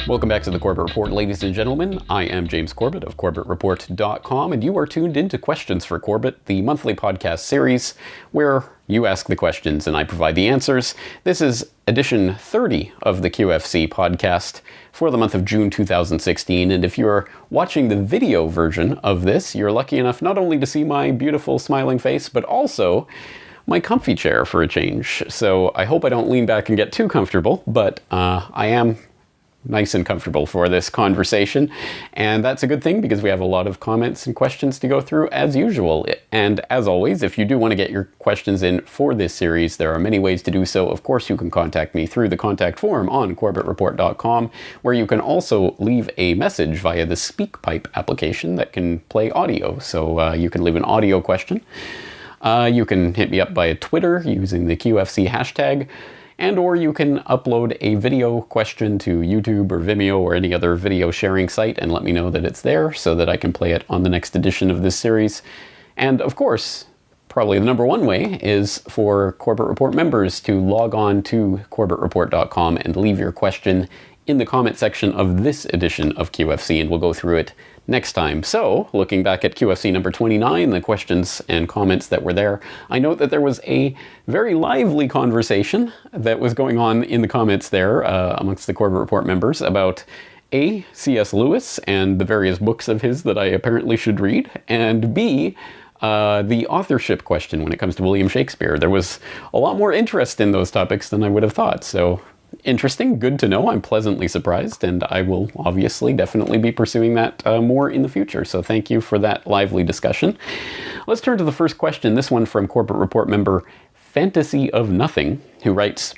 Welcome back to the Corbett Report, ladies and gentlemen. I am James Corbett of CorbettReport.com, and you are tuned into Questions for Corbett, the monthly podcast series where you ask the questions and I provide the answers. This is edition 30 of the QFC podcast for the month of June 2016, and if you're watching the video version of this, you're lucky enough not only to see my beautiful smiling face, but also my comfy chair for a change. So I hope I don't lean back and get too comfortable, but I am nice and comfortable for this conversation, and that's a good thing because we have a lot of comments and questions to go through as usual. And as always, if you do want to get your questions in for this series, there are many ways to do so. Of course, you can contact me through the contact form on CorbettReport.com, where you can also leave a message via the SpeakPipe application that can play audio. So you can leave an audio question. You can hit me up via Twitter using the QFC hashtag, and or you can upload a video question to YouTube or Vimeo or any other video sharing site and let me know that it's there so that I can play it on the next edition of this series. And of course, probably the number one way is for Corbett Report members to log on to CorbettReport.com and leave your question in the comment section of this edition of QFC, and we'll go through it next time. So, looking back at QFC number 29, the questions and comments that were there, I note that there was a very lively conversation that was going on in the comments there amongst the Corbett Report members about A, C.S. Lewis and the various books of his that I apparently should read, and B, the authorship question when it comes to William Shakespeare. There was a lot more interest in those topics than I would have thought, so interesting, good to know. I'm pleasantly surprised, and I will obviously definitely be pursuing that more in the future. So thank you for that lively discussion. Let's turn to the first question, this one from Corbett Report member Fantasy of Nothing, who writes,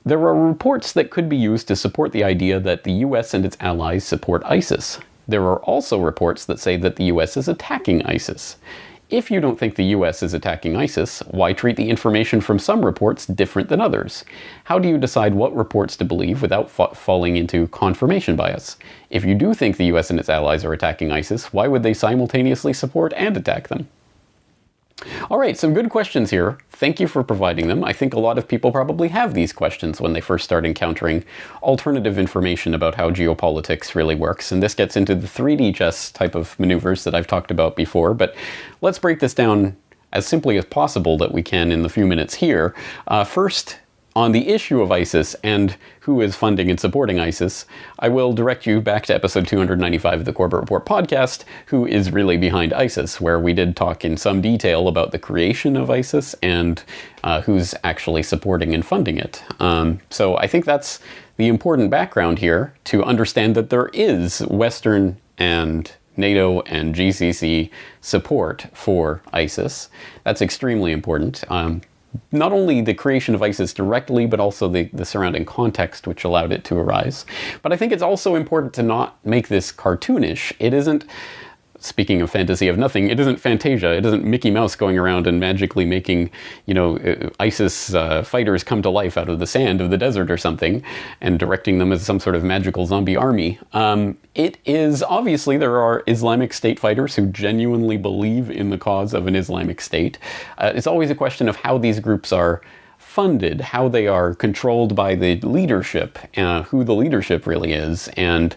"There are reports that could be used to support the idea that the US and its allies support ISIS. There are also reports that say that the US is attacking ISIS. If you don't think the US is attacking ISIS, why treat the information from some reports different than others? How do you decide what reports to believe without falling into confirmation bias? If you do think the US and its allies are attacking ISIS, why would they simultaneously support and attack them?" All right, some good questions here. Thank you for providing them. I think a lot of people probably have these questions when they first start encountering alternative information about how geopolitics really works. And this gets into the 3D chess type of maneuvers that I've talked about before. But let's break this down as simply as possible that we can in the few minutes here. First, on the issue of ISIS and who is funding and supporting ISIS, I will direct you back to episode 295 of the Corbett Report podcast, Who is Really Behind ISIS, where we did talk in some detail about the creation of ISIS and who's actually supporting and funding it. So I think that's the important background here to understand that there is Western and NATO and GCC support for ISIS. That's extremely important. Not only the creation of ISIS directly, but also the surrounding context which allowed it to arise. But I think it's also important to not make this cartoonish. It isn't, speaking of Fantasy of Nothing, it isn't Fantasia. It isn't Mickey Mouse going around and magically making, ISIS fighters come to life out of the sand of the desert or something and directing them as some sort of magical zombie army. It is, obviously, there are Islamic State fighters who genuinely believe in the cause of an Islamic State. It's always a question of how these groups are funded, how they are controlled by the leadership, who the leadership really is, and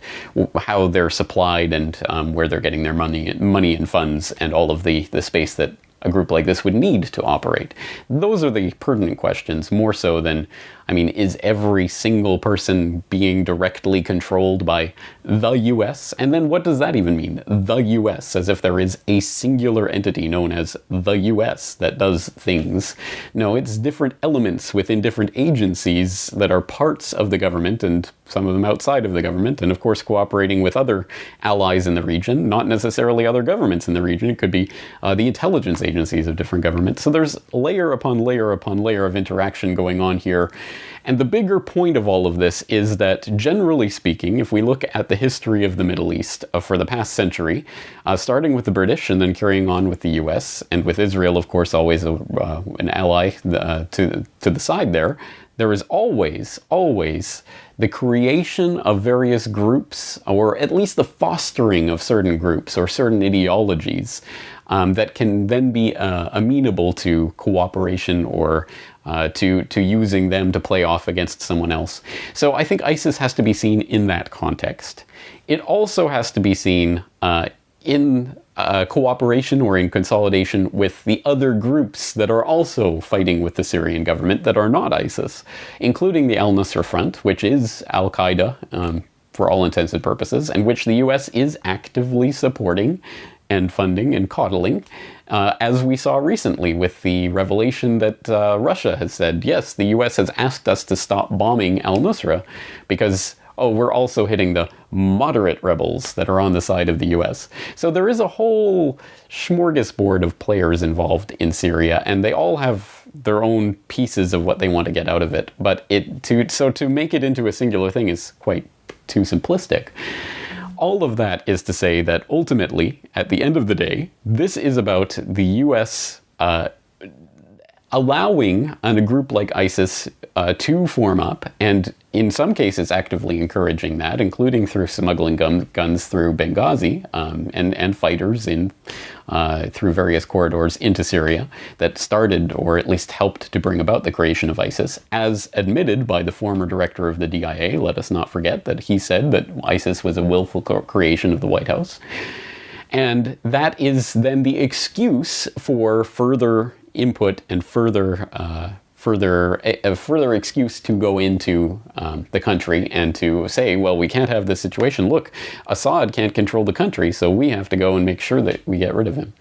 how they're supplied and where they're getting their money and funds and all of the space that a group like this would need to operate. Those are the pertinent questions, more so than, is every single person being directly controlled by the US? And then what does that even mean? The US, as if there is a singular entity known as the US that does things. No, it's different elements within different agencies that are parts of the government, and some of them outside of the government, and of course cooperating with other allies in the region, not necessarily other governments in the region. It could be the intelligence agencies of different governments. So there's layer upon layer upon layer of interaction going on here. And the bigger point of all of this is that, generally speaking, if we look at the history of the Middle East for the past century, starting with the British and then carrying on with the US, and with Israel, of course, always an ally to the side there, there is always the creation of various groups, or at least the fostering of certain groups or certain ideologies, that can then be amenable to cooperation or to using them to play off against someone else. So I think ISIS has to be seen in that context. It also has to be seen in cooperation or in consolidation with the other groups that are also fighting with the Syrian government that are not ISIS, including the Al-Nusra Front, which is Al-Qaeda for all intents and purposes, and which the US is actively supporting and funding and coddling, as we saw recently with the revelation that Russia has said, yes, the US has asked us to stop bombing al-Nusra because, oh, we're also hitting the moderate rebels that are on the side of the US. So there is a whole smorgasbord of players involved in Syria, and they all have their own pieces of what they want to get out of it. But to make it into a singular thing is quite too simplistic. All of that is to say that ultimately, at the end of the day, this is about the US allowing a group like ISIS to form up, and in some cases actively encouraging that, including through smuggling guns through Benghazi and fighters through various corridors into Syria that started or at least helped to bring about the creation of ISIS, as admitted by the former director of the DIA. Let us not forget that he said that ISIS was a willful creation of the White House. And that is then the excuse for further input and further excuse to go into the country and to say, well, we can't have this situation. Look, Assad can't control the country, so we have to go and make sure that we get rid of him.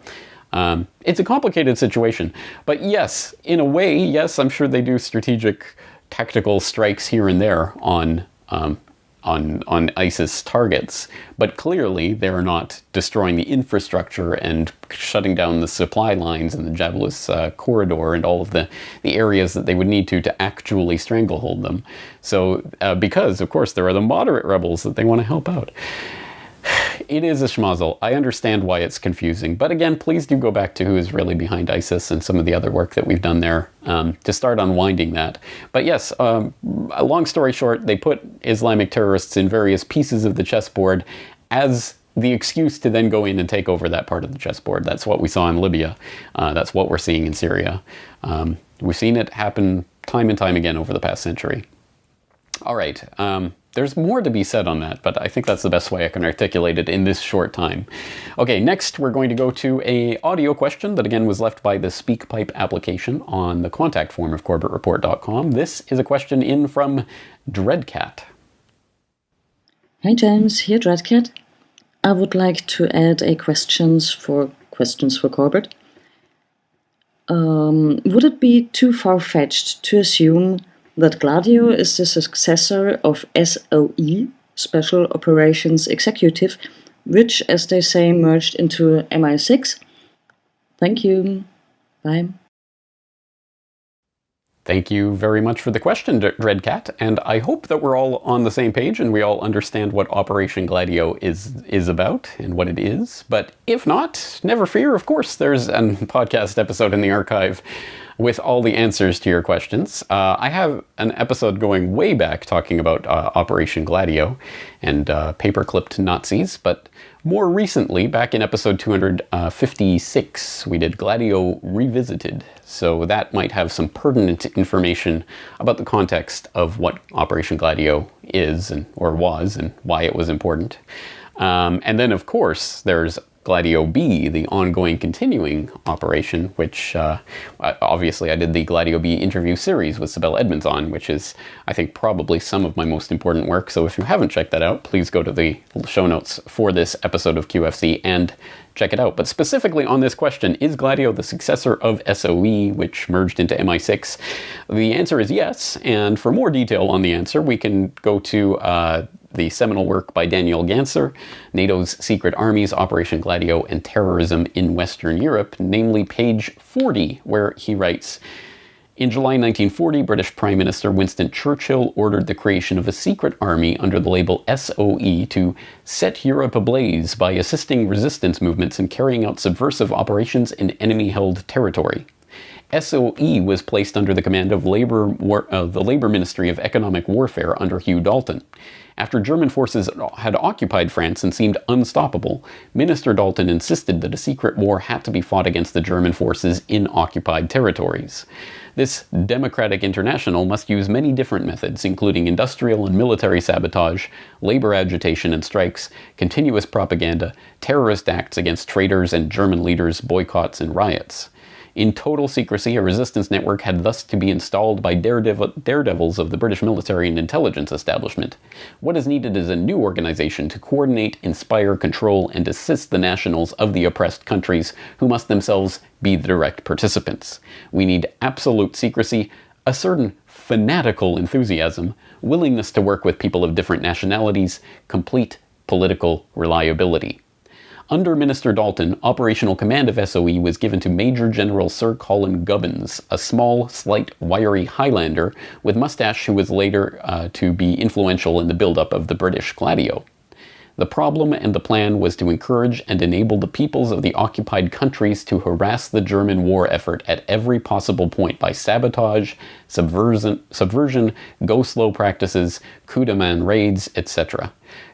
It's a complicated situation. But yes, in a way, yes, I'm sure they do strategic tactical strikes here and there on ISIS targets, but clearly they're not destroying the infrastructure and shutting down the supply lines and the Jablis corridor and all of the areas that they would need to actually stranglehold them. So because, of course, there are the moderate rebels that they want to help out. It is a schmozzle. I understand why it's confusing. But again, please do go back to who is really behind ISIS and some of the other work that we've done there to start unwinding that. But yes, a long story short, they put Islamic terrorists in various pieces of the chessboard as the excuse to then go in and take over that part of the chessboard. That's what we saw in Libya. That's what we're seeing in Syria. We've seen it happen time and time again over the past century. All right. There's more to be said on that, but I think that's the best way I can articulate it in this short time. Okay, next we're going to go to an audio question that again was left by the SpeakPipe application on the contact form of CorbettReport.com. This is a question in from Dreadcat. Hey James, here Dreadcat. I would like to add a questions for Corbett. Would it be too far-fetched to assume that Gladio is the successor of SOE, Special Operations Executive, which, as they say, merged into MI6? Thank you. Bye. Thank you very much for the question, Dreadcat, and I hope that we're all on the same page and we all understand what Operation Gladio is about and what it is. But if not, never fear, of course, there's a podcast episode in the archive with all the answers to your questions. I have an episode going way back talking about Operation Gladio and paper-clipped Nazis, but more recently, back in episode 256, we did Gladio Revisited. So that might have some pertinent information about the context of what Operation Gladio is or was and why it was important. And then, of course, there's Gladio B, the ongoing continuing operation, which obviously I did the Gladio B interview series with Sibel Edmonds on, which is, I think, probably some of my most important work. So if you haven't checked that out, please go to the show notes for this episode of QFC and check it out. But specifically on this question, is Gladio the successor of SOE, which merged into MI6? The answer is yes, and for more detail on the answer, we can go to the seminal work by Daniel Ganser, NATO's Secret Armies, Operation Gladio, and Terrorism in Western Europe, namely page 40, where he writes, in July 1940, British Prime Minister Winston Churchill ordered the creation of a secret army under the label SOE to set Europe ablaze by assisting resistance movements and carrying out subversive operations in enemy-held territory. SOE was placed under the command of the Labour Ministry of Economic Warfare under Hugh Dalton. After German forces had occupied France and seemed unstoppable, Minister Dalton insisted that a secret war had to be fought against the German forces in occupied territories. This democratic international must use many different methods, including industrial and military sabotage, labor agitation and strikes, continuous propaganda, terrorist acts against traitors and German leaders, boycotts and riots. In total secrecy, a resistance network had thus to be installed by daredevils of the British military and intelligence establishment. What is needed is a new organization to coordinate, inspire, control, and assist the nationals of the oppressed countries who must themselves be the direct participants. We need absolute secrecy, a certain fanatical enthusiasm, willingness to work with people of different nationalities, complete political reliability. Under Minister Dalton, operational command of SOE was given to Major General Sir Colin Gubbins, a small, slight, wiry Highlander with mustache who was later to be influential in the build-up of the British Gladio. The problem and the plan was to encourage and enable the peoples of the occupied countries to harass the German war effort at every possible point by sabotage, subversion, go-slow practices, coup de main raids, etc.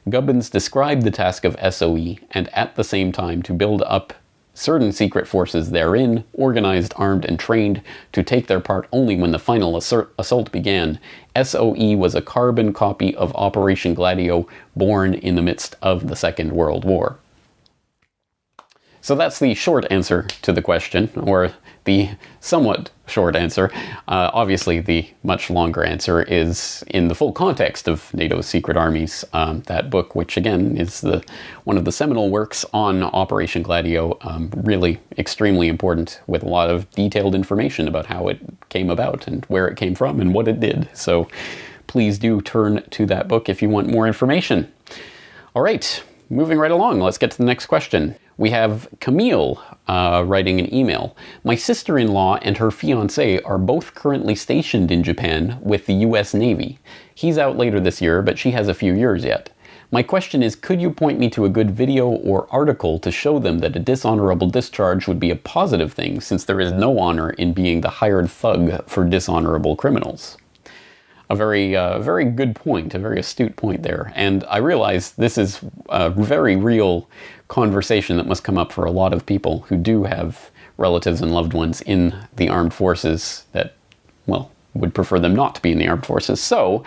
Gubbins described the task of SOE, and at the same time to build up certain secret forces therein, organized, armed, and trained to take their part only when the final assault began. SOE was a carbon copy of Operation Gladio, born in the midst of the Second World War. So that's the short answer to the question, or the somewhat short answer. Obviously, the much longer answer is in the full context of NATO's secret armies. That book, which again is one of the seminal works on Operation Gladio, really extremely important, with a lot of detailed information about how it came about and where it came from and what it did. So please do turn to that book if you want more information. All right, moving right along, let's get to the next question. We have Camille writing an email. My sister-in-law and her fiancé are both currently stationed in Japan with the US Navy. He's out later this year, but she has a few years yet. My question is, could you point me to a good video or article to show them that a dishonorable discharge would be a positive thing, since there is no honor in being the hired thug for dishonorable criminals? A very good point, a very astute point there. And I realize this is a very real conversation that must come up for a lot of people who do have relatives and loved ones in the armed forces that, well, would prefer them not to be in the armed forces. So,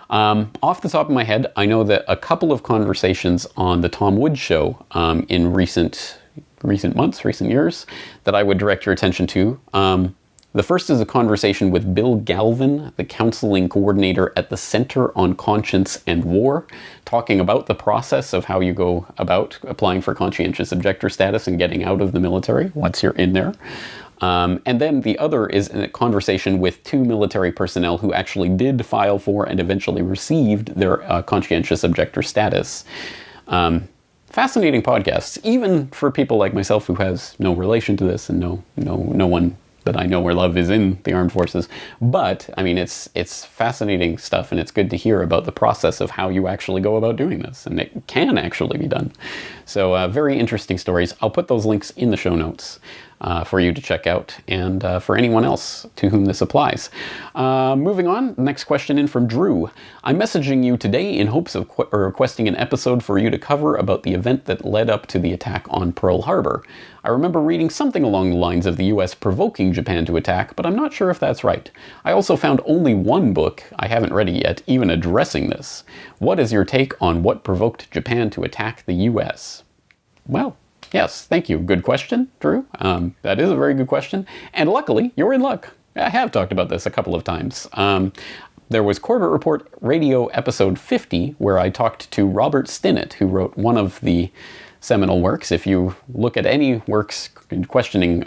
off the top of my head, I know that a couple of conversations on the Tom Woods show in recent months, recent years, that I would direct your attention to. The first is a conversation with Bill Galvin, the counseling coordinator at the Center on Conscience and War, talking about the process of how you go about applying for conscientious objector status and getting out of the military once you're in there. And then the other is a conversation with two military personnel who actually did file for and eventually received their conscientious objector status. Fascinating podcasts, even for people like myself who has no relation to this and no one that I know or love is in the armed forces. But I mean, it's fascinating stuff, and it's good to hear about the process of how you actually go about doing this, and it can actually be done. So very interesting stories. I'll put those links in the show notes for you to check out, and for anyone else to whom this applies. Moving on, next question in from Drew. I'm messaging you today in hopes of requesting an episode for you to cover about the event that led up to the attack on Pearl Harbor. I remember reading something along the lines of the US provoking Japan to attack, but I'm not sure if that's right. I also found only one book, I haven't read it yet, even addressing this. What is your take on what provoked Japan to attack the US? Well, yes, thank you. Good question, Drew. That is a very good question. And luckily, you're in luck. I have talked about this a couple of times. There was Corbett Report Radio episode 50, where I talked to Robert Stinnett, who wrote one of the seminal works. If you look at any works questioning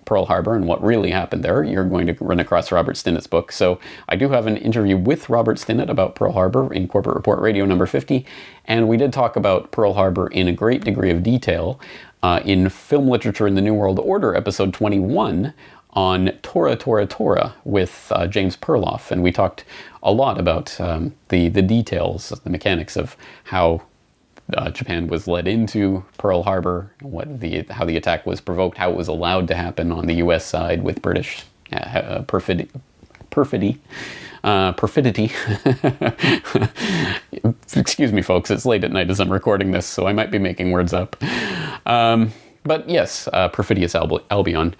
Pearl Harbor and what really happened there, you're going to run across Robert Stinnett's book. So I do have an interview with Robert Stinnett about Pearl Harbor in Corbett Report Radio number 50, and we did talk about Pearl Harbor in a great degree of detail in Film Literature in the New World Order, episode 21, on Tora with James Perloff, and we talked a lot about the details, the mechanics of how Japan was led into Pearl Harbor, how the attack was provoked, how it was allowed to happen on the U.S. side with British perfidy. Excuse me, folks, it's late at night as I'm recording this, so I might be making words up. But yes, perfidious Albion.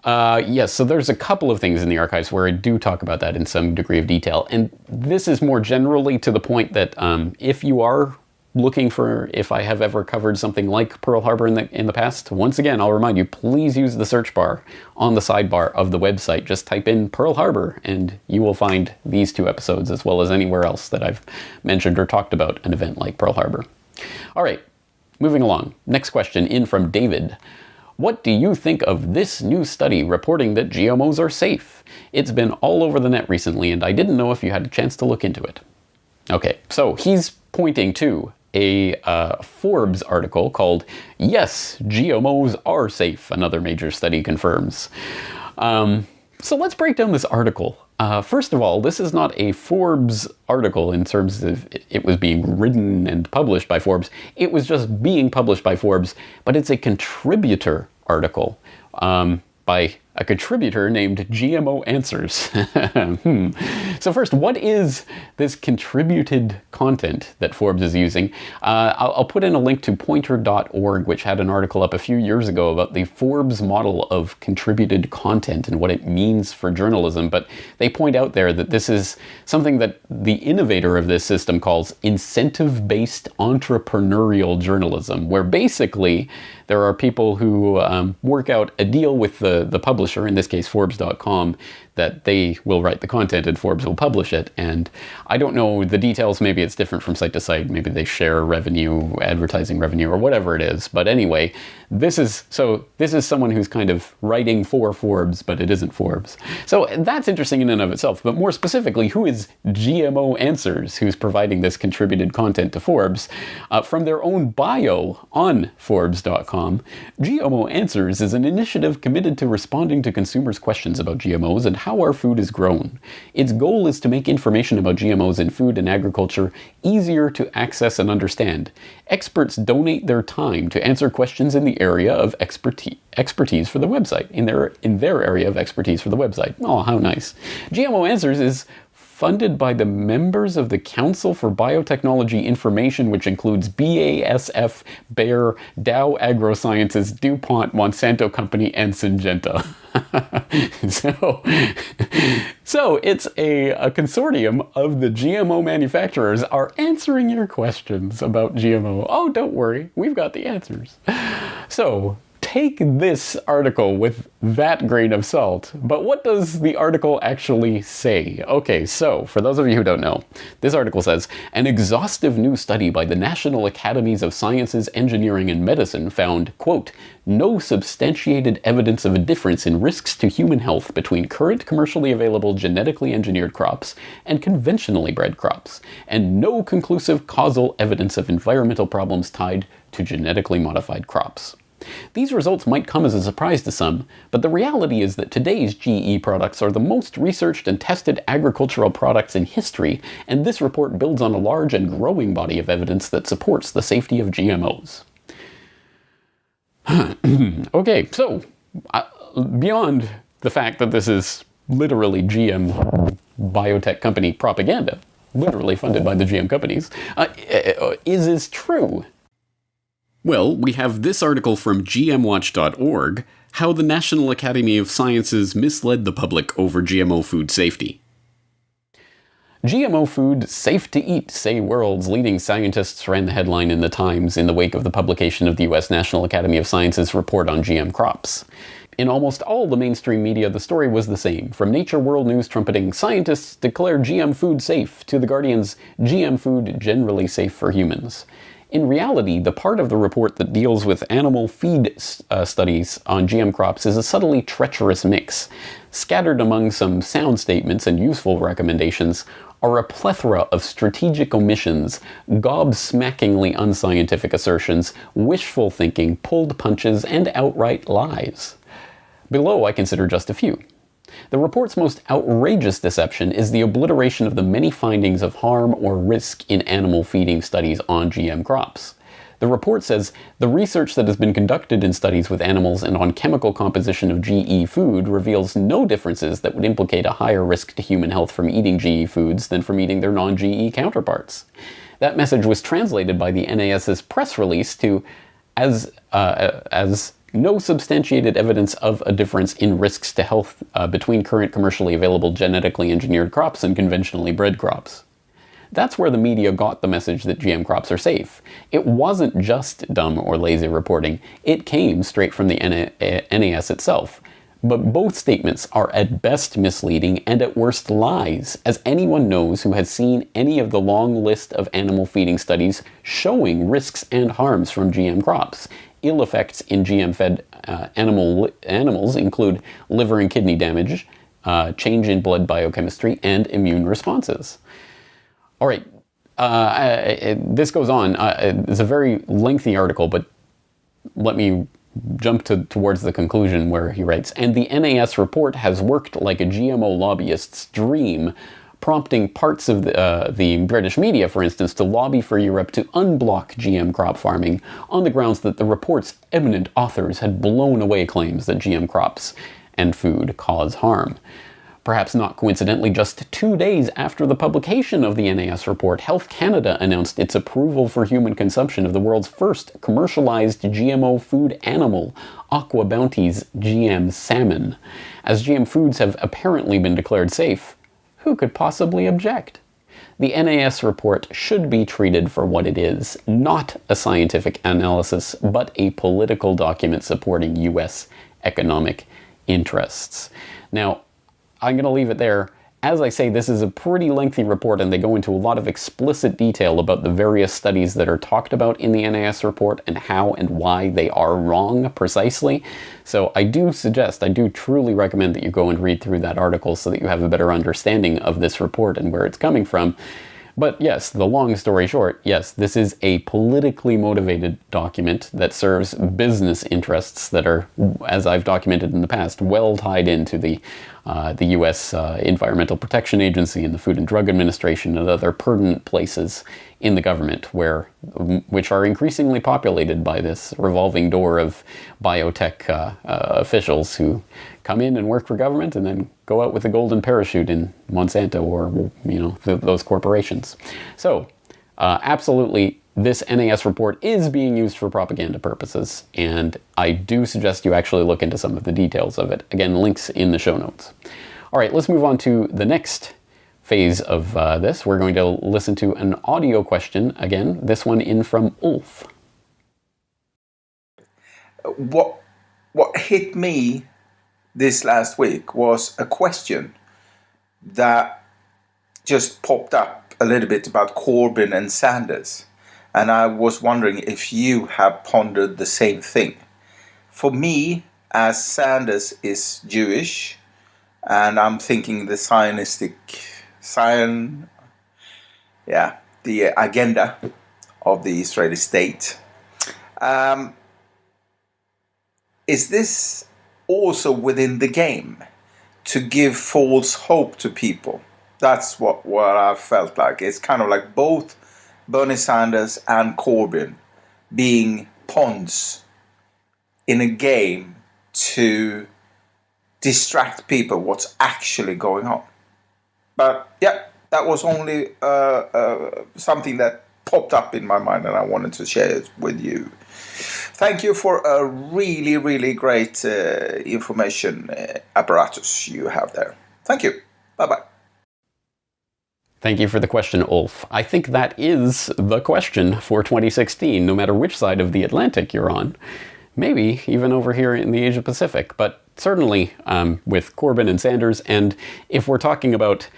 Yes, so there's a couple of things in the archives where I do talk about that in some degree of detail. And this is more generally to the point that if you are looking for if I have ever covered something like Pearl Harbor in the past, once again, I'll remind you, please use the search bar on the sidebar of the website. Just type in Pearl Harbor and you will find these 2 episodes as well as anywhere else that I've mentioned or talked about an event like Pearl Harbor. All right, moving along. Next question in from David. What do you think of this new study reporting that GMOs are safe? It's been all over the net recently and I didn't know if you had a chance to look into it. Okay, so he's pointing to a Forbes article called Yes, GMOs Are Safe, another major study confirms. So let's break down this article. First of all, this is not a Forbes article in terms of it was being written and published by Forbes. It was just being published by Forbes, but it's a contributor article by a contributor named GMO Answers. So first, what is this contributed content that Forbes is using? I'll put in a link to pointer.org, which had an article up a few years ago about the Forbes model of contributed content and what it means for journalism. But they point out there that this is something that the innovator of this system calls incentive-based entrepreneurial journalism, where basically there are people who work out a deal with the publisher, in this case Forbes.com, that they will write the content and Forbes will publish it. And I don't know the details, maybe it's different from site to site, maybe they share revenue, advertising revenue, or whatever it is. But anyway, this is someone who's kind of writing for Forbes, but it isn't Forbes. So that's interesting in and of itself. But more specifically, who is GMO Answers, who's providing this contributed content to Forbes? From their own bio on Forbes.com, GMO Answers is an initiative committed to responding to consumers' questions about GMOs and how our food is grown. Its goal is to make information about GMOs in food and agriculture easier to access and understand. Experts donate their time to answer questions in the area of expertise for the website, in their area of expertise for the website. Oh, how nice. GMO Answers is funded by the members of the Council for Biotechnology Information, which includes BASF, Bayer, Dow AgroSciences, DuPont, Monsanto Company, and Syngenta. So it's a consortium of the GMO manufacturers are answering your questions about GMO. Oh, don't worry, we've got the answers. So take this article with that grain of salt. But what does the article actually say? Okay, so for those of you who don't know, this article says, an exhaustive new study by the National Academies of Sciences, Engineering, and Medicine found, quote, no substantiated evidence of a difference in risks to human health between current commercially available genetically engineered crops and conventionally bred crops, and no conclusive causal evidence of environmental problems tied to genetically modified crops. These results might come as a surprise to some, but the reality is that today's GE products are the most researched and tested agricultural products in history, and this report builds on a large and growing body of evidence that supports the safety of GMOs. Okay, so beyond the fact that this is literally GM biotech company propaganda, literally funded by the GM companies, is this true? Well, we have this article from gmwatch.org, How the National Academy of Sciences Misled the Public Over GMO Food Safety. GMO food safe to eat, say world's leading scientists, ran the headline in the Times in the wake of the publication of the U.S. National Academy of Sciences report on GM crops. In almost all the mainstream media, the story was the same, from Nature World News trumpeting, scientists declare GM food safe, to The Guardian's GM food generally safe for humans. In reality, the part of the report that deals with animal feed studies on GM crops is a subtly treacherous mix. Scattered among some sound statements and useful recommendations are a plethora of strategic omissions, gobsmackingly unscientific assertions, wishful thinking, pulled punches, and outright lies. Below, I consider just a few. The report's most outrageous deception is the obliteration of the many findings of harm or risk in animal feeding studies on GM crops. The report says, the research that has been conducted in studies with animals and on chemical composition of GE food reveals no differences that would implicate a higher risk to human health from eating GE foods than from eating their non-GE counterparts. That message was translated by the NAS's press release to as no substantiated evidence of a difference in risks to health between current commercially available genetically engineered crops and conventionally bred crops. That's where the media got the message that GM crops are safe. It wasn't just dumb or lazy reporting. It came straight from the NAS itself. But both statements are at best misleading and at worst lies, as anyone knows who has seen any of the long list of animal feeding studies showing risks and harms from GM crops. Ill effects in GM-fed animals include liver and kidney damage, change in blood biochemistry, and immune responses. All right, this goes on. It's a very lengthy article, but let me jump towards the conclusion where he writes, and the NAS report has worked like a GMO lobbyist's dream, prompting parts of the British media, for instance, to lobby for Europe to unblock GM crop farming on the grounds that the report's eminent authors had blown away claims that GM crops and food cause harm. Perhaps not coincidentally, just 2 days after the publication of the NAS report, Health Canada announced its approval for human consumption of the world's first commercialized GMO food animal, Aqua Bounty's GM salmon. As GM foods have apparently been declared safe, who could possibly object? The NAS report should be treated for what it is, not a scientific analysis, but a political document supporting US economic interests. Now, I'm going to leave it there. As I say, this is a pretty lengthy report, and they go into a lot of explicit detail about the various studies that are talked about in the NAS report and how and why they are wrong precisely. So I do truly recommend that you go and read through that article so that you have a better understanding of this report and where it's coming from. But yes, the long story short, yes, this is a politically motivated document that serves business interests that are, as I've documented in the past, well tied into the U.S. Environmental Protection Agency and the Food and Drug Administration and other pertinent places in the government which are increasingly populated by this revolving door of biotech officials who come in and work for government and then go out with a golden parachute in Monsanto or, those corporations. So, absolutely, this NAS report is being used for propaganda purposes, and I do suggest you actually look into some of the details of it. Again, links in the show notes. All right, let's move on to the next phase of this. We're going to listen to an audio question, again, this one in from Ulf. What hit me this last week was a question that just popped up a little bit about Corbyn and Sanders. And I was wondering if you have pondered the same thing. For me, as Sanders is Jewish, and I'm thinking the the agenda of the Israeli state. Is this also within the game to give false hope to people? That's what I felt like. It's kind of like both Bernie Sanders and Corbyn being pawns in a game to distract people what's actually going on. But yeah, that was only something that popped up in my mind and I wanted to share it with you. Thank you for a really, really great information apparatus you have there. Thank you. Bye-bye. Thank you for the question, Ulf. I think that is the question for 2016, no matter which side of the Atlantic you're on. Maybe even over here in the Asia Pacific, but certainly with Corbyn and Sanders. And if we're talking about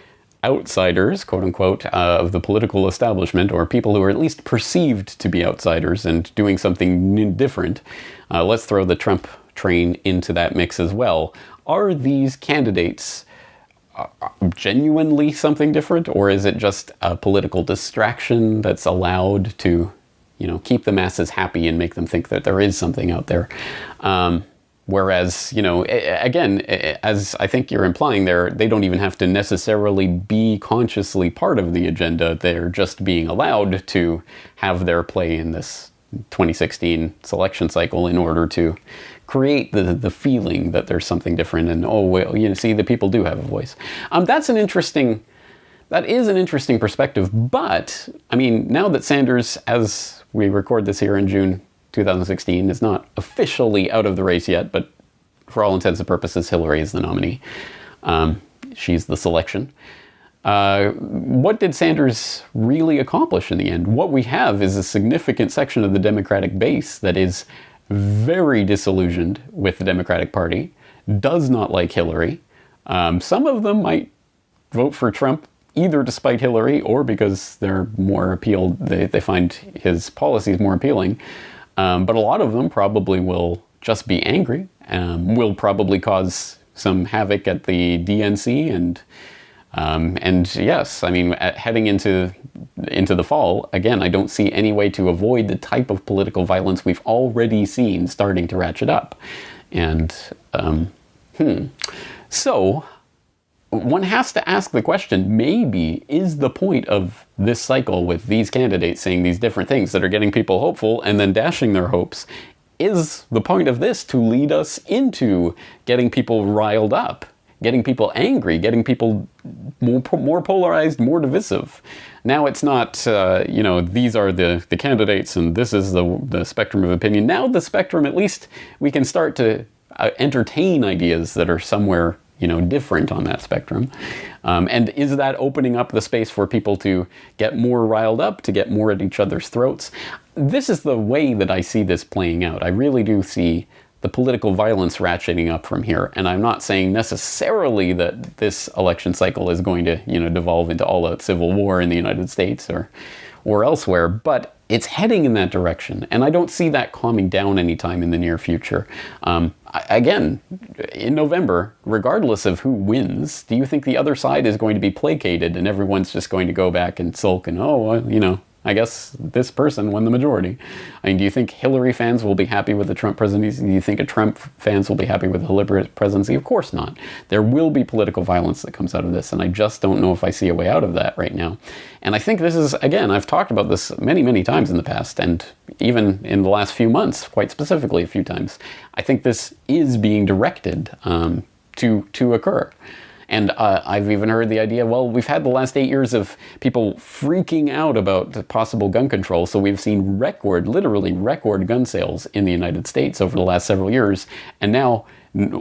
outsiders, quote unquote, of the political establishment, or people who are at least perceived to be outsiders and doing something different, let's throw the Trump train into that mix as well. Are these candidates genuinely something different, or is it just a political distraction that's allowed to, keep the masses happy and make them think that there is something out there? Whereas, again, as I think you're implying there, they don't even have to necessarily be consciously part of the agenda. They're just being allowed to have their play in this 2016 selection cycle in order to create the feeling that there's something different and, oh, well, see, the people do have a voice. That is an interesting perspective, but, I mean, now that Sanders, as we record this here in June 2016, is not officially out of the race yet, but for all intents and purposes, Hillary is the nominee. She's the selection. What did Sanders really accomplish in the end? What we have is a significant section of the Democratic base that is very disillusioned with the Democratic Party, does not like Hillary. Some of them might vote for Trump either despite Hillary or because they're more appealed, they find his policies more appealing. But a lot of them probably will just be angry, will probably cause some havoc at the DNC, and yes, I mean, heading into the fall, again, I don't see any way to avoid the type of political violence we've already seen starting to ratchet up. And, so one has to ask the question, maybe is the point of this cycle with these candidates saying these different things that are getting people hopeful and then dashing their hopes, is the point of this to lead us into getting people riled up, getting people angry, getting people more polarized, more divisive? Now it's not, these are the candidates and this is the spectrum of opinion. Now the spectrum, at least we can start to entertain ideas that are somewhere different on that spectrum. And is that opening up the space for people to get more riled up, to get more at each other's throats? This is the way that I see this playing out. I really do see the political violence ratcheting up from here. And I'm not saying necessarily that this election cycle is going to, devolve into all-out civil war in the United States or elsewhere, but it's heading in that direction. And I don't see that calming down anytime in the near future. Again, in November, regardless of who wins, do you think the other side is going to be placated and everyone's just going to go back and sulk and, I guess this person won the majority? I mean, do you think Hillary fans will be happy with the Trump presidency? Do you think Trump fans will be happy with the Hillary presidency? Of course not. There will be political violence that comes out of this, and I just don't know if I see a way out of that right now. And I think this is, again, I've talked about this many, many times in the past, and even in the last few months, quite specifically a few times. I think this is being directed to occur. And I've even heard the idea, well, we've had the last 8 years of people freaking out about possible gun control. So we've seen literally record gun sales in the United States over the last several years. And now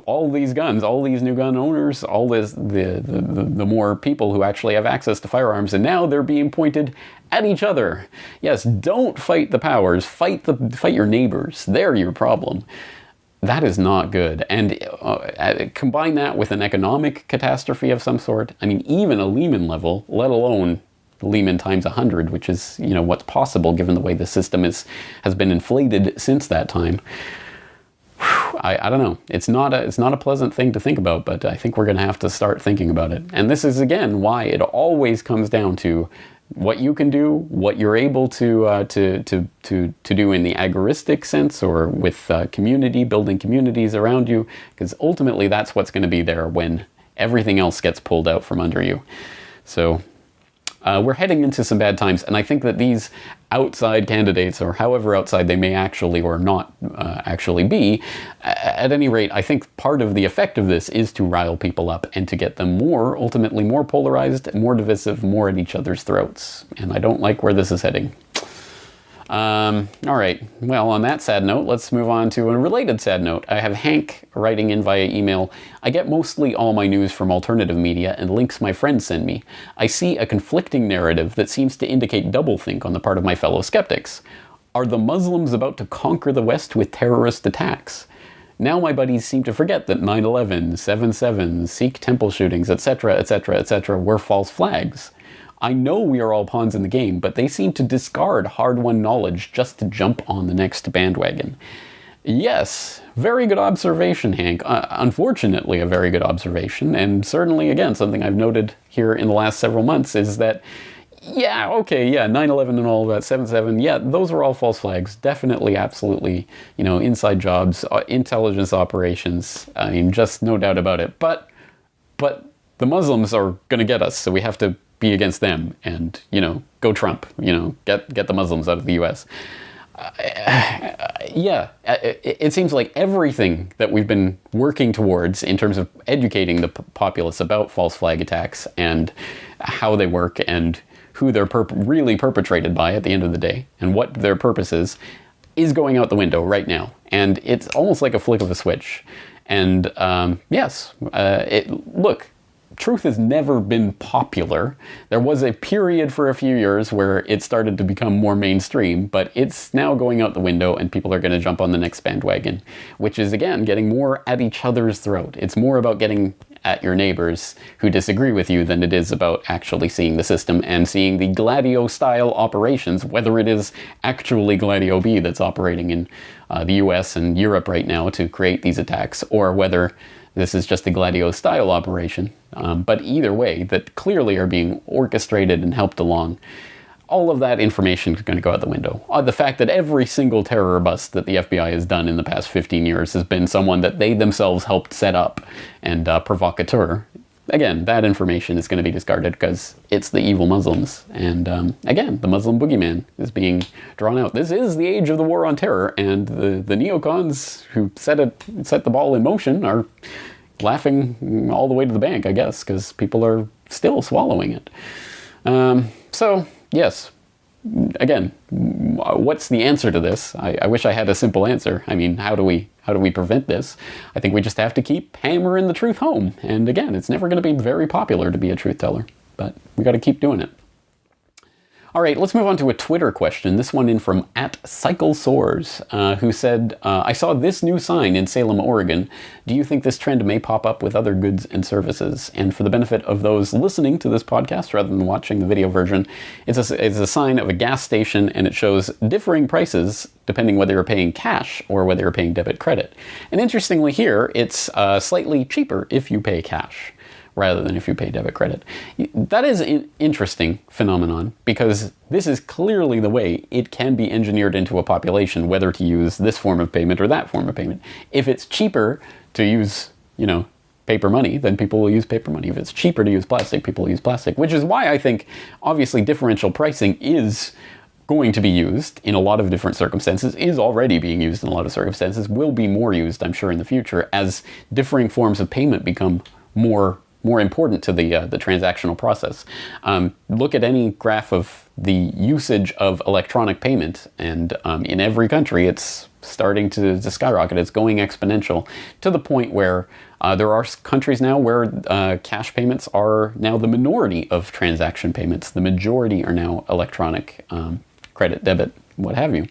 all these guns, all these new gun owners, all this, the more people who actually have access to firearms, and now they're being pointed at each other. Yes, don't fight the powers, fight your neighbors. They're your problem. That is not good. And combine that with an economic catastrophe of some sort. I mean, even a Lehman level, let alone Lehman times 100, which is, what's possible given the way the system has been inflated since that time. I don't know. It's not a pleasant thing to think about, but I think we're going to have to start thinking about it. And this is, again, why it always comes down to what you can do, what you're able to do in the agoristic sense, or with building communities around you, because ultimately that's what's going to be there when everything else gets pulled out from under you. So we're heading into some bad times, and I think that these outside candidates, or however outside they may actually or not actually be, at any rate, I think part of the effect of this is to rile people up and to get them ultimately more polarized, more divisive, more at each other's throats. And I don't like where this is heading. All right. Well, on that sad note, let's move on to a related sad note. I have Hank writing in via email. I get mostly all my news from alternative media and links my friends send me. I see a conflicting narrative that seems to indicate doublethink on the part of my fellow skeptics. Are the Muslims about to conquer the West with terrorist attacks? Now my buddies seem to forget that 9/11, 7/7, Sikh temple shootings, etc., etc., etc. were false flags. I know we are all pawns in the game, but they seem to discard hard-won knowledge just to jump on the next bandwagon. Yes, very good observation, Hank. Unfortunately, a very good observation, and certainly, again, something I've noted here in the last several months is that, 9/11 and all that, 7/7, those were all false flags. Definitely, absolutely, inside jobs, intelligence operations. I mean, just no doubt about it. But the Muslims are going to get us, so we have to be against them and, go Trump, get the Muslims out of the U.S. Yeah, it seems like everything that we've been working towards in terms of educating the populace about false flag attacks and how they work and who they're really perpetrated by at the end of the day and what their purpose is going out the window right now. And it's almost like a flick of a switch. And yes, look, truth has never been popular. There was a period for a few years where it started to become more mainstream, but it's now going out the window and people are going to jump on the next bandwagon, which is, again, getting more at each other's throat. It's more about getting at your neighbors who disagree with you than it is about actually seeing the system and seeing the Gladio-style operations, whether it is actually Gladio B that's operating in the US and Europe right now to create these attacks, or whether this is just a Gladio-style operation. But either way, that clearly are being orchestrated and helped along. All of that information is going to go out the window. The fact that every single terror bust that the FBI has done in the past 15 years has been someone that they themselves helped set up and provocateur. Again, that information is going to be discarded because it's the evil Muslims. And again, the Muslim boogeyman is being drawn out. This is the age of the war on terror, and the neocons who set the ball in motion are laughing all the way to the bank, I guess, because people are still swallowing it. So, yes, again, what's the answer to this? I wish I had a simple answer. I mean, how do we prevent this? I think we just have to keep hammering the truth home. And again, it's never going to be very popular to be a truth teller, but we got to keep doing it. All right, let's move on to a Twitter question. This one in from @CycleSores, who said, I saw this new sign in Salem, Oregon. Do you think this trend may pop up with other goods and services? And for the benefit of those listening to this podcast rather than watching the video version, it's a sign of a gas station, and it shows differing prices depending whether you're paying cash or whether you're paying debit credit. And interestingly here, it's slightly cheaper if you pay cash rather than if you pay debit credit. That is an interesting phenomenon because this is clearly the way it can be engineered into a population, whether to use this form of payment or that form of payment. If it's cheaper to use, paper money, then people will use paper money. If it's cheaper to use plastic, people will use plastic, which is why I think obviously differential pricing is going to be used in a lot of different circumstances, is already being used in a lot of circumstances, will be more used, I'm sure, in the future as differing forms of payment become more important to the transactional process. Look at any graph of the usage of electronic payment, and in every country it's starting to skyrocket. It's going exponential to the point where there are countries now where cash payments are now the minority of transaction payments. The majority are now electronic, credit, debit, what have you.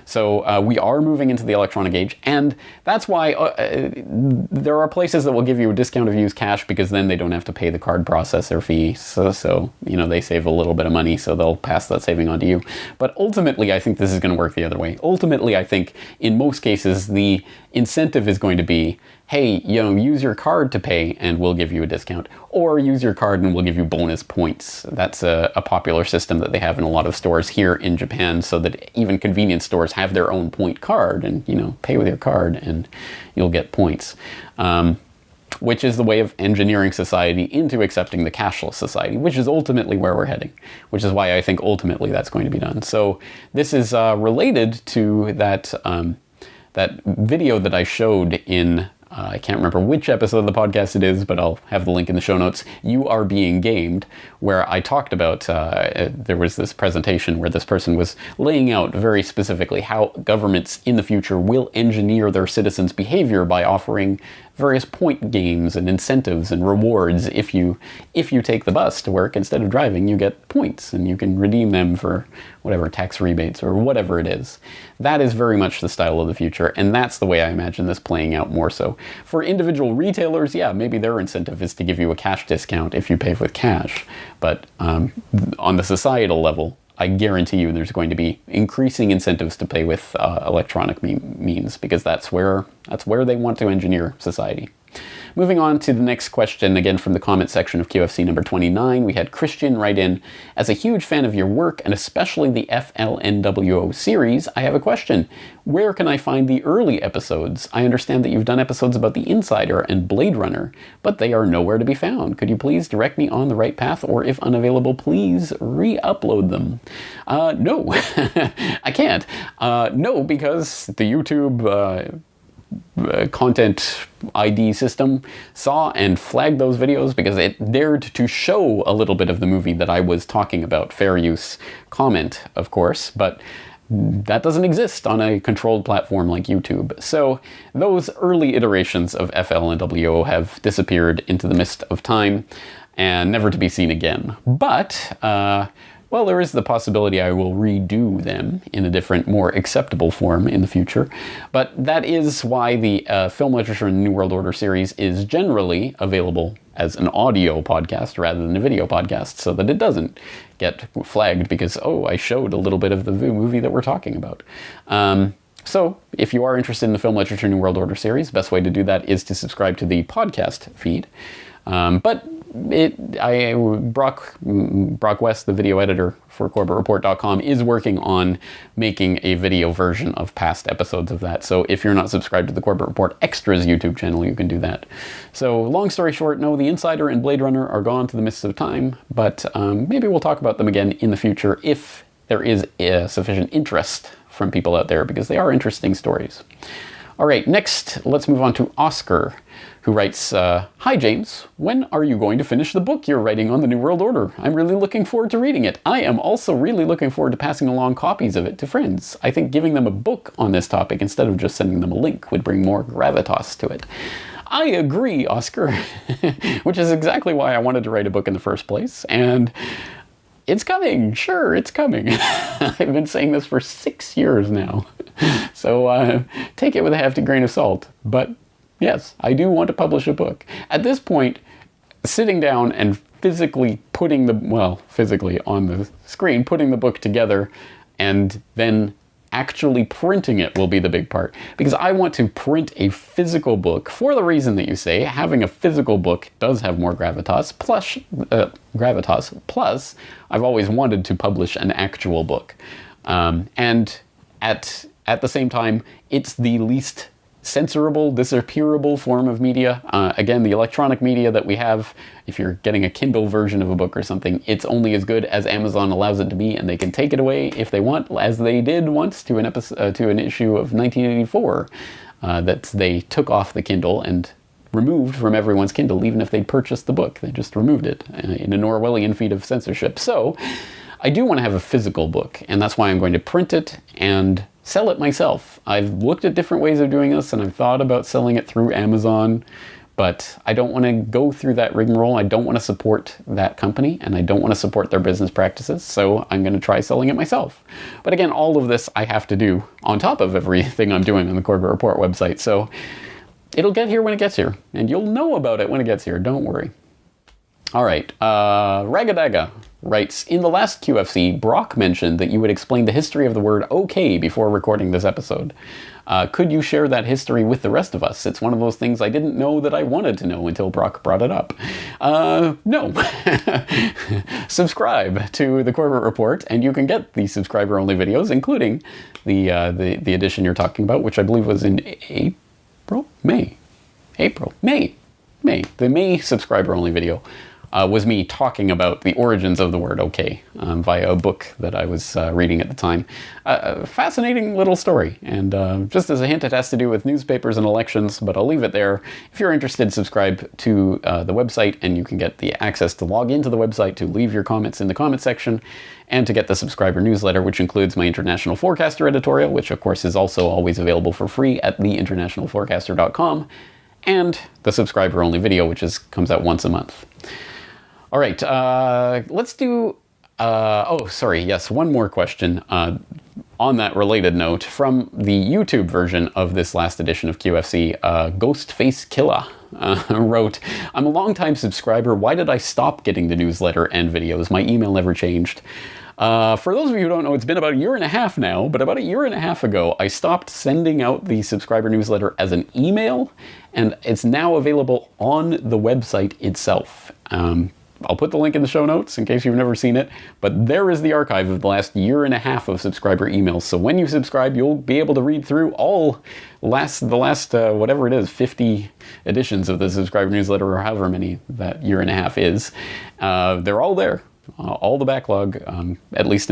So we are moving into the electronic age, and that's why there are places that will give you a discount if you use cash, because then they don't have to pay the card processor fee. So they save a little bit of money, so they'll pass that saving on to you. But ultimately, I think this is going to work the other way. Ultimately, I think in most cases, the incentive is going to be, hey, use your card to pay and we'll give you a discount. Or use your card and we'll give you bonus points. That's a popular system that they have in a lot of stores here in Japan, so that even convenience stores have their own point card, and pay with your card and you'll get points. Which is the way of engineering society into accepting the cashless society, which is ultimately where we're heading, which is why I think ultimately that's going to be done. So this is related to that video that I showed in I can't remember which episode of the podcast it is, but I'll have the link in the show notes. You Are Being Gamed, where I talked about, there was this presentation where this person was laying out very specifically how governments in the future will engineer their citizens' behavior by offering various point games and incentives and rewards. If you take the bus to work instead of driving, you get points and you can redeem them for whatever, tax rebates or whatever it is. That is very much the style of the future, and that's the way I imagine this playing out more so. For individual retailers, yeah, maybe their incentive is to give you a cash discount if you pay with cash, but on the societal level, I guarantee you there's going to be increasing incentives to pay with electronic means, because that's where they want to engineer society. Moving on to the next question, again from the comment section of QFC number 29, we had Christian write in, as a huge fan of your work, and especially the FLNWO series, I have a question. Where can I find the early episodes? I understand that you've done episodes about The Insider and Blade Runner, but they are nowhere to be found. Could you please direct me on the right path, or if unavailable, please re-upload them? No, I can't. No, because the YouTube content ID system saw and flagged those videos because it dared to show a little bit of the movie that I was talking about. Fair use comment, of course, but that doesn't exist on a controlled platform like YouTube. So those early iterations of FL and WO have disappeared into the mist of time and never to be seen again. But, well, there is the possibility I will redo them in a different, more acceptable form in the future. But that is why the Film Literature and New World Order series is generally available as an audio podcast rather than a video podcast, so that it doesn't get flagged because, oh, I showed a little bit of the movie that we're talking about. So if you are interested in the Film Literature New World Order series, the best way to do that is to subscribe to the podcast feed. But Brock West, the video editor for CorbettReport.com, is working on making a video version of past episodes of that. So if you're not subscribed to the Corbett Report Extras YouTube channel, you can do that. So long story short, no, The Insider and Blade Runner are gone to the mists of time, but maybe we'll talk about them again in the future if there is sufficient interest from people out there, because they are interesting stories. All right, next, let's move on to Oscar, who writes, Hi James, when are you going to finish the book you're writing on the New World Order? I'm really looking forward to reading it. I am also really looking forward to passing along copies of it to friends. I think giving them a book on this topic instead of just sending them a link would bring more gravitas to it. I agree, Oscar, which is exactly why I wanted to write a book in the first place, and it's coming. Sure, it's coming. I've been saying this for 6 years now. So take it with a hefty grain of salt. But yes, I do want to publish a book. At this point, sitting down and physically putting physically on the screen, putting the book together and then actually printing it will be the big part, because I want to print a physical book for the reason that you say. Having a physical book does have more gravitas, plus I've always wanted to publish an actual book, and at the same time, it's the least censorable, disappearable form of media. Again, the electronic media that we have, if you're getting a Kindle version of a book or something, it's only as good as Amazon allows it to be, and they can take it away if they want, as they did once to an issue of 1984 that they took off the Kindle and removed from everyone's Kindle, even if they'd purchased the book. They just removed it in an Orwellian feat of censorship. So I do want to have a physical book, and that's why I'm going to print it and sell it myself. I've looked at different ways of doing this, and I've thought about selling it through Amazon, but I don't want to go through that rigmarole. I don't want to support that company, and I don't want to support their business practices, so I'm going to try selling it myself. But again, all of this I have to do on top of everything I'm doing on the Corbett Report website, so it'll get here when it gets here, and you'll know about it when it gets here, don't worry. All right, Ragadaga writes, in the last QFC, Brock mentioned that you would explain the history of the word okay before recording this episode. Could you share that history with the rest of us? It's one of those things I didn't know that I wanted to know until Brock brought it up. No. Subscribe to the Corbett Report, and you can get the subscriber-only videos, including the edition you're talking about, which I believe was in May. The May subscriber-only video was me talking about the origins of the word okay via a book that I was reading at the time. Fascinating little story, and just as a hint, it has to do with newspapers and elections, but I'll leave it there. If you're interested, subscribe to the website, and you can get the access to log into the website, to leave your comments in the comment section, and to get the subscriber newsletter, which includes my International Forecaster editorial, which of course is also always available for free at theinternationalforecaster.com, and the subscriber-only video, which comes out once a month. All right, let's do, one more question on that related note. From the YouTube version of this last edition of QFC, Ghostface Killa wrote, I'm a longtime subscriber. Why did I stop getting the newsletter and videos? My email never changed. For those of you who don't know, it's been about a year and a half now, but about a year and a half ago, I stopped sending out the subscriber newsletter as an email, and it's now available on the website itself. I'll put the link in the show notes in case you've never seen it, but there is the archive of the last year and a half of subscriber emails. So when you subscribe, you'll be able to read through the last whatever it is, 50 editions of the subscriber newsletter, or however many that year and a half is. They're all there. All the backlog, at least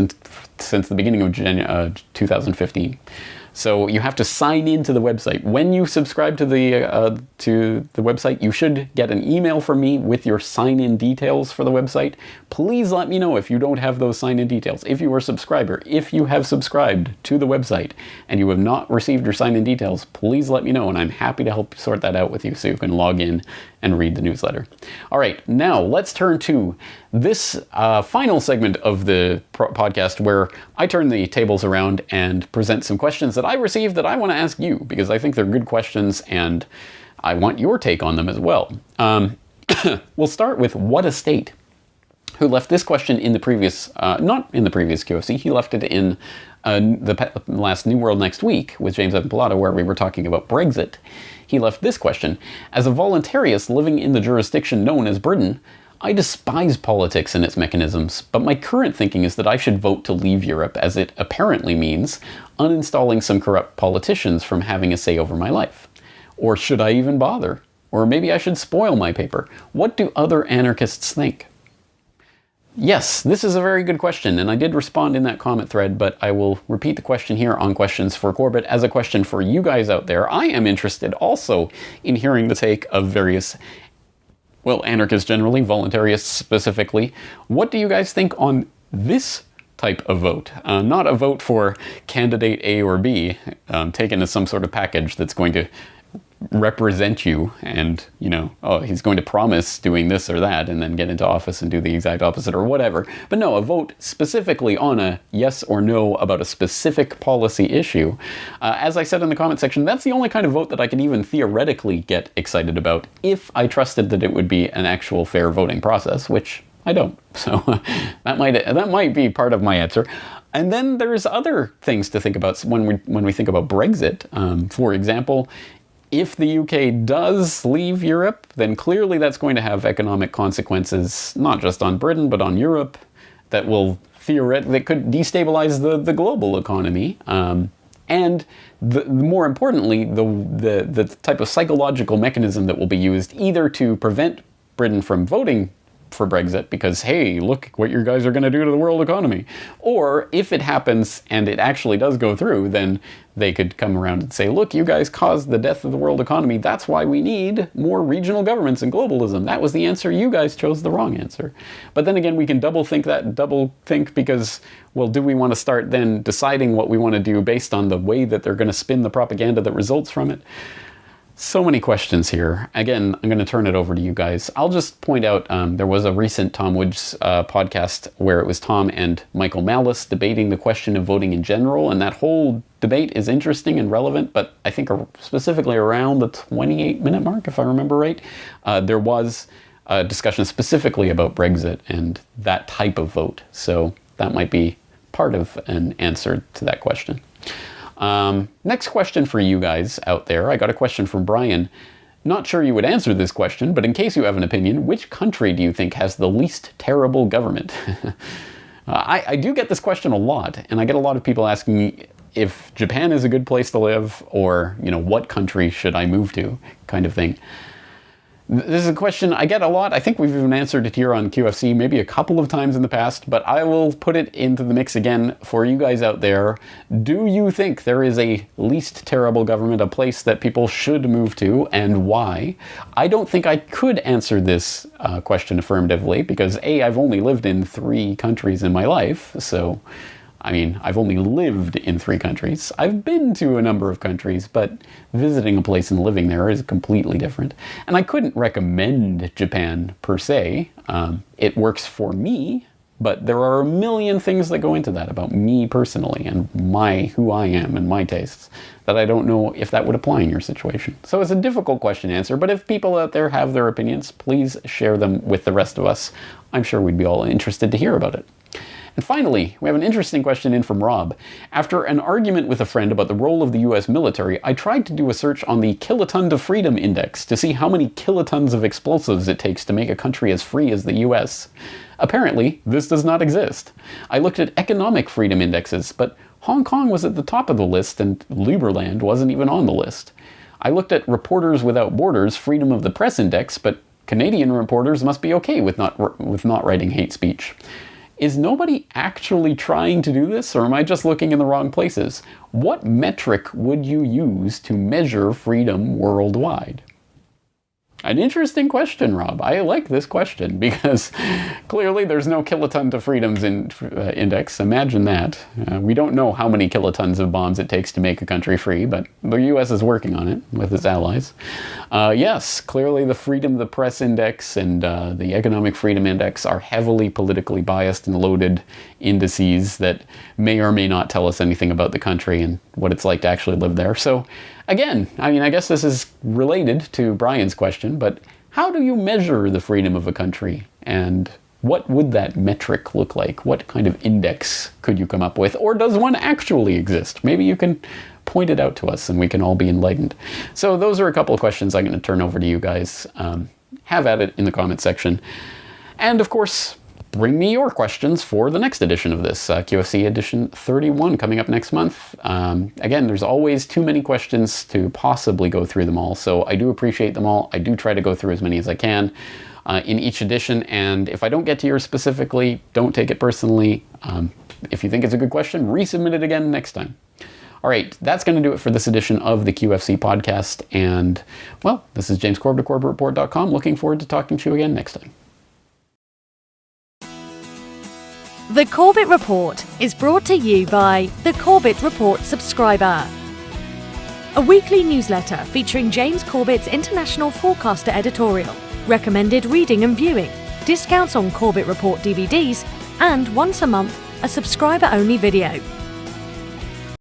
since the beginning of 2015. So you have to sign into the website. When you subscribe to the website, you should get an email from me with your sign-in details for the website. Please let me know if you don't have those sign-in details. If you are a subscriber, if you have subscribed to the website and you have not received your sign-in details, please let me know, and I'm happy to help sort that out with you so you can log in and read the newsletter. All right, now let's turn to this final segment of the podcast where I turn the tables around and present some questions that I received that I want to ask you, because I think they're good questions and I want your take on them as well. We'll start with What a State, who left this question in the previous, not in the previous QFC, he left it in the last New World Next Week with James Evan Pilato, where we were talking about Brexit. He left this question: as a voluntarist living in the jurisdiction known as Britain, I despise politics and its mechanisms, but my current thinking is that I should vote to leave Europe, as it apparently means uninstalling some corrupt politicians from having a say over my life. Or should I even bother? Or maybe I should spoil my paper. What do other anarchists think? Yes, this is a very good question, and I did respond in that comment thread, but I will repeat the question here on Questions for Corbett as a question for you guys out there. I am interested also in hearing the take of various, well, anarchists generally, voluntarists specifically. What do you guys think on this type of vote? Not a vote for candidate A or B, taken as some sort of package that's going to represent you and, he's going to promise doing this or that and then get into office and do the exact opposite or whatever. But no, a vote specifically on a yes or no about a specific policy issue. As I said in the comment section, that's the only kind of vote that I can even theoretically get excited about if I trusted that it would be an actual fair voting process, which I don't. So that might be part of my answer. And then there's other things to think about when we think about Brexit. For example, if the UK does leave Europe, then clearly that's going to have economic consequences, not just on Britain, but on Europe, that could destabilize the global economy. And more importantly, the type of psychological mechanism that will be used either to prevent Britain from voting for Brexit because, hey, look what you guys are going to do to the world economy. Or if it happens and it actually does go through, then they could come around and say, look, you guys caused the death of the world economy. That's why we need more regional governments and globalism. That was the answer. You guys chose the wrong answer. But then again, we can double think because, well, do we want to start then deciding what we want to do based on the way that they're going to spin the propaganda that results from it? So many questions here. Again, I'm going to turn it over to you guys. I'll just point out there was a recent Tom Woods podcast where it was Tom and Michael Malice debating the question of voting in general, and that whole debate is interesting and relevant, but I think specifically around the 28-minute mark, if I remember right, there was a discussion specifically about Brexit and that type of vote. So that might be part of an answer to that question. Next question for you guys out there. I got a question from Brian. Not sure you would answer this question, but in case you have an opinion, which country do you think has the least terrible government? I do get this question a lot, and I get a lot of people asking me if Japan is a good place to live, or, what country should I move to, kind of thing. This is a question I get a lot. I think we've even answered it here on QFC maybe a couple of times in the past, but I will put it into the mix again for you guys out there. Do you think there is a least terrible government, a place that people should move to, and why? I don't think I could answer this question affirmatively because A, I've only lived in 3 countries in my life, so I've only lived in 3 countries. I've been to a number of countries, but visiting a place and living there is completely different. And I couldn't recommend Japan per se. It works for me, but there are a million things that go into that about me personally and who I am and my tastes that I don't know if that would apply in your situation. So it's a difficult question to answer, but if people out there have their opinions, please share them with the rest of us. I'm sure we'd be all interested to hear about it. And finally, we have an interesting question in from Rob. After an argument with a friend about the role of the US military, I tried to do a search on the Kiloton to Freedom Index to see how many kilotons of explosives it takes to make a country as free as the US. Apparently, this does not exist. I looked at economic freedom indexes, but Hong Kong was at the top of the list and Liberland wasn't even on the list. I looked at Reporters Without Borders Freedom of the Press Index, but Canadian reporters must be okay with not writing hate speech. Is nobody actually trying to do this, or am I just looking in the wrong places? What metric would you use to measure freedom worldwide? An interesting question, Rob. I like this question because clearly there's no kiloton to freedoms index. Imagine that. We don't know how many kilotons of bombs it takes to make a country free, but the US is working on it with its allies. Yes, clearly the freedom of the press index and the economic freedom index are heavily politically biased and loaded indices that may or may not tell us anything about the country and what it's like to actually live there. So again, I guess this is related to Brian's question, but how do you measure the freedom of a country? And what would that metric look like? What kind of index could you come up with? Or does one actually exist? Maybe you can point it out to us and we can all be enlightened. So those are a couple of questions I'm going to turn over to you guys. Have at it in the comment section. And of course, bring me your questions for the next edition of this, QFC edition 31 coming up next month. Again, there's always too many questions to possibly go through them all, so I do appreciate them all. I do try to go through as many as I can in each edition, and if I don't get to yours specifically, don't take it personally. If you think it's a good question, resubmit it again next time. All right, that's going to do it for this edition of the QFC podcast, and, well, this is James Corbett of CorbettReport.com. Looking forward to talking to you again next time. The Corbett Report is brought to you by the Corbett Report subscriber, a weekly newsletter featuring James Corbett's international forecaster editorial, recommended reading and viewing, discounts on Corbett Report DVDs, and once a month, a subscriber-only video.